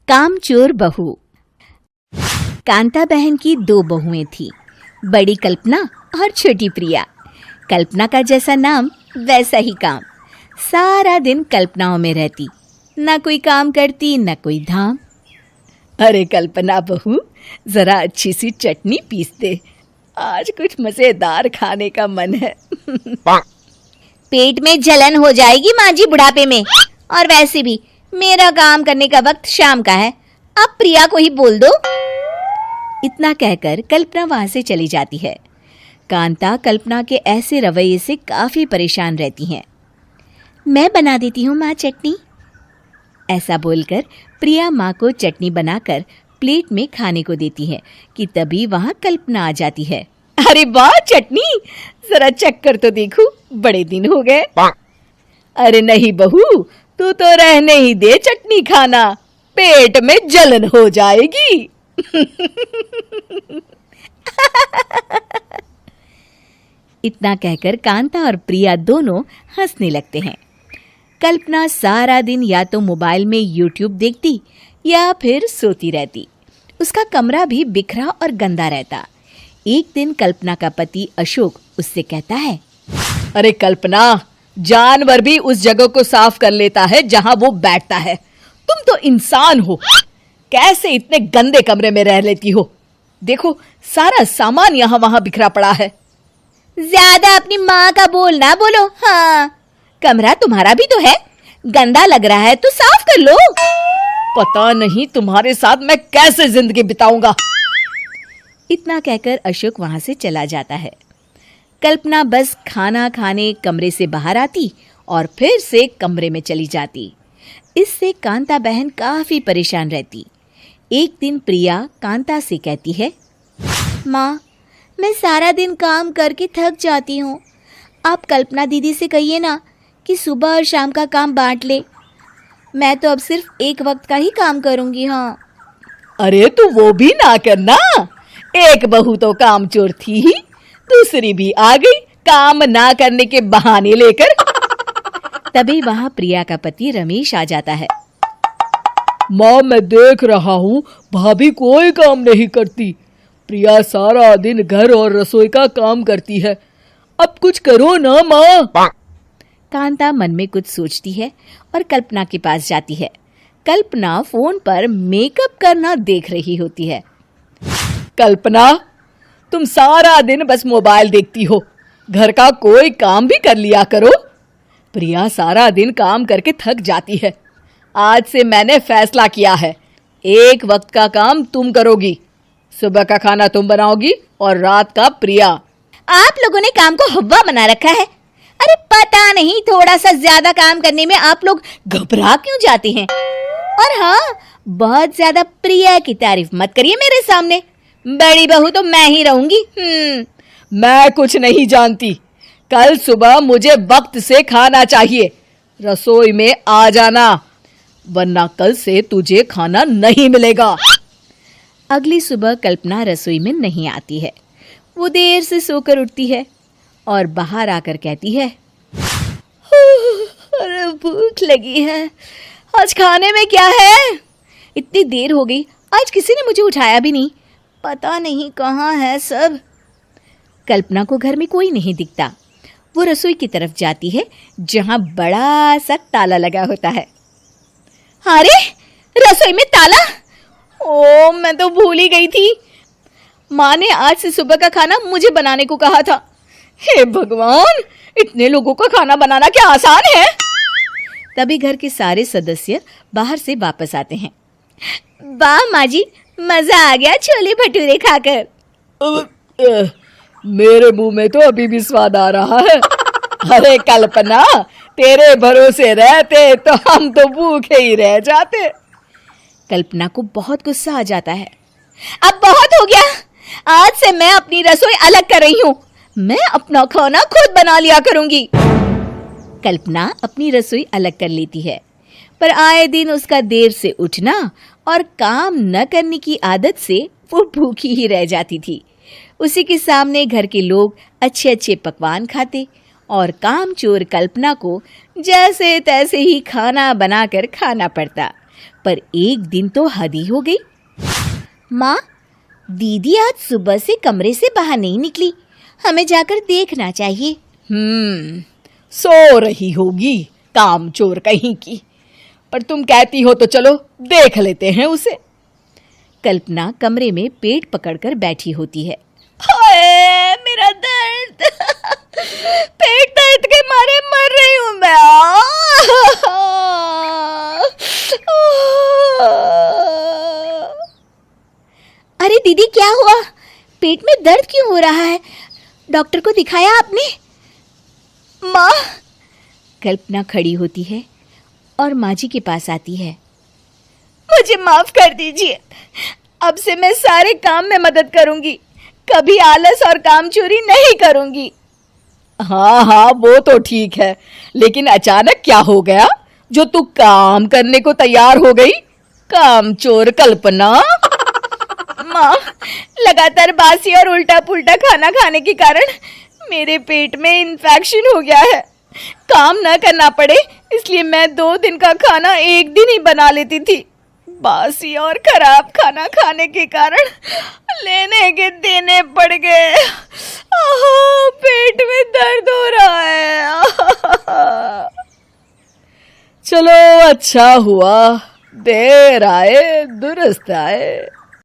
कामचोर बहू। कांता बहन की 2 बहुएं थीं, बड़ी कल्पना और छोटी प्रिया। कल्पना का जैसा नाम वैसा ही काम। सारा दिन कल्पनाओं में रहती, ना कोई काम करती न कोई धाम। अरे कल्पना बहू, जरा अच्छी सी चटनी पीस दे, आज कुछ मजेदार खाने का मन है। पेट में जलन हो जाएगी माँ जी बुढ़ापे में, और वैसे भी मेरा काम करने का वक्त शाम का है, अब प्रिया को ही बोल दो। इतना कहकर कल्पना वहां से चली जाती है। कांता कल्पना के ऐसे रवैये से काफी परेशान रहती हैं। मैं बना देती हूँ माँ चटनी, ऐसा बोलकर प्रिया माँ को चटनी बनाकर प्लेट में खाने को देती है कि तभी वहां कल्पना आ जाती है। अरे वाह चटनी, जरा चख कर तो देखूं, बड़े दिन हो गए। अरे नहीं बहू, तू तो रहने ही दे चटनी खाना, पेट में जलन हो जाएगी। इतना कहकर कांता और प्रिया दोनों हंसने लगते हैं। कल्पना सारा दिन या तो मोबाइल में यूट्यूब देखती या फिर सोती रहती। उसका कमरा भी बिखरा और गंदा रहता। एक दिन कल्पना का पति अशोक उससे कहता है, अरे कल्पना, जानवर भी उस जगह को साफ कर लेता है जहां वो बैठता है, तुम तो इंसान हो, कैसे इतने गंदे कमरे में रह लेती हो? देखो सारा सामान यहाँ वहां बिखरा पड़ा है। ज्यादा अपनी माँ का बोल ना बोलो। हाँ, कमरा तुम्हारा भी तो है, गंदा लग रहा है तो साफ कर लो। पता नहीं तुम्हारे साथ मैं कैसे जिंदगी बिताऊंगा। इतना कहकर अशोक वहां से चला जाता है। कल्पना बस खाना खाने कमरे से बाहर आती और फिर से कमरे में चली जाती। इससे कांता बहन काफी परेशान रहती। एक दिन प्रिया कांता से कहती है, माँ, मैं सारा दिन काम करके थक जाती हूँ, आप कल्पना दीदी से कहिए ना कि सुबह और शाम का काम बांट ले, मैं तो अब सिर्फ एक वक्त का ही काम करूँगी। हाँ। अरे तू वो भी ना करना, एक बहू तो कामचोर थी ही, दूसरी भी आ गई काम ना करने के बहाने लेकर। तभी वहां प्रिया का पति रमेश आ जाता है। माँ, मैं देख रहा हूँ भाभी कोई काम नहीं करती, प्रिया सारा दिन घर और रसोई का काम करती है, अब कुछ करो ना माँ। कांता मन में कुछ सोचती है और कल्पना के पास जाती है। कल्पना फोन पर मेकअप करना देख रही होती है। कल्पना, तुम सारा दिन बस मोबाइल देखती हो, घर का कोई काम भी कर लिया करो। प्रिया सारा दिन काम करके थक जाती है, आज से मैंने फैसला किया है, एक वक्त का काम तुम करोगी, सुबह का खाना तुम बनाओगी और रात का प्रिया। आप लोगों ने काम को हव्वा बना रखा है। अरे पता नहीं थोड़ा सा ज्यादा काम करने में आप लोग घबरा क्यों जाते हैं। और हाँ, बहुत ज्यादा प्रिया की तारीफ मत करिए मेरे सामने, बड़ी बहू तो मैं ही रहूंगी। मैं कुछ नहीं जानती, कल सुबह मुझे वक्त से खाना चाहिए, रसोई में आ जाना, वरना कल से तुझे खाना नहीं मिलेगा। अगली सुबह कल्पना रसोई में नहीं आती है। वो देर से सोकर उठती है और बाहर आकर कहती है, अरे भूख लगी है, आज खाने में क्या है? इतनी देर हो गई, आज किसी ने मुझे उठाया भी नहीं, पता नहीं कहाँ है सब। कल्पना को घर में कोई नहीं दिखता। वो रसोई की तरफ जाती है जहां बड़ा सा ताला लगा होता है। अरे रसोई में ताला? ओ, मैं तो भूल ही गई थी। माँ ने आज से सुबह का खाना मुझे बनाने को कहा था। हे भगवान, इतने लोगों का खाना बनाना क्या आसान है? तभी घर के सारे सदस्य बाहर से वापस आते हैं। वाह माँ जी, मजा आ गया छोले भटूरे खाकर। मेरे मुंह में तो अभी भी स्वाद आ रहा है। अरे कल्पना, तेरे भरोसे रहते तो हम तो भूखे ही रह जाते। कल्पना को बहुत गुस्सा आ जाता है। अब बहुत हो गया, आज से मैं अपनी रसोई अलग कर रही हूँ, मैं अपना खाना खुद बना लिया करूंगी। कल्पना अपनी रसोई अलग कर लेती है, पर आए दिन उसका देर से उठना और काम न करने की आदत से वो भूखी ही रह जाती थी। उसी के सामने घर के लोग अच्छे अच्छे पकवान खाते और कामचोर कल्पना को जैसे तैसे ही खाना बनाकर खाना पड़ता। पर एक दिन तो हद ही हो गई। माँ, दीदी आज सुबह से कमरे से बाहर नहीं निकली, हमें जाकर देखना चाहिए। सो रही होगी कामचोर कहीं की, पर तुम कहती हो तो चलो देख लेते हैं उसे। कल्पना कमरे में पेट पकड़कर बैठी होती है। हाय मेरा दर्द, पेट दर्द के मारे मर रही हूं मैं। अरे दीदी, क्या हुआ? पेट में दर्द क्यों हो रहा है? डॉक्टर को दिखाया आपने? माँ, कल्पना खड़ी होती है और माँ जी के पास आती है। मुझे माफ कर दीजिए, अब से मैं सारे काम में मदद करूंगी, कभी आलस और काम चोरी नहीं करूंगी। हाँ, वो तो ठीक है, लेकिन अचानक क्या हो गया जो तू काम करने को तैयार हो गई? कामचोर कल्पना। माँ, लगातार बासी और उल्टा पुल्टा खाना खाने के कारण मेरे पेट में इन्फेक्शन हो गया है। काम न करना पड़े इसलिए मैं 2 दिन का खाना एक दिन ही बना लेती थी। बासी और खराब खाना खाने के कारण लेने के देने पड़ गए। पेट में दर्द हो रहा है। चलो अच्छा हुआ, देर आए दुरुस्त आए।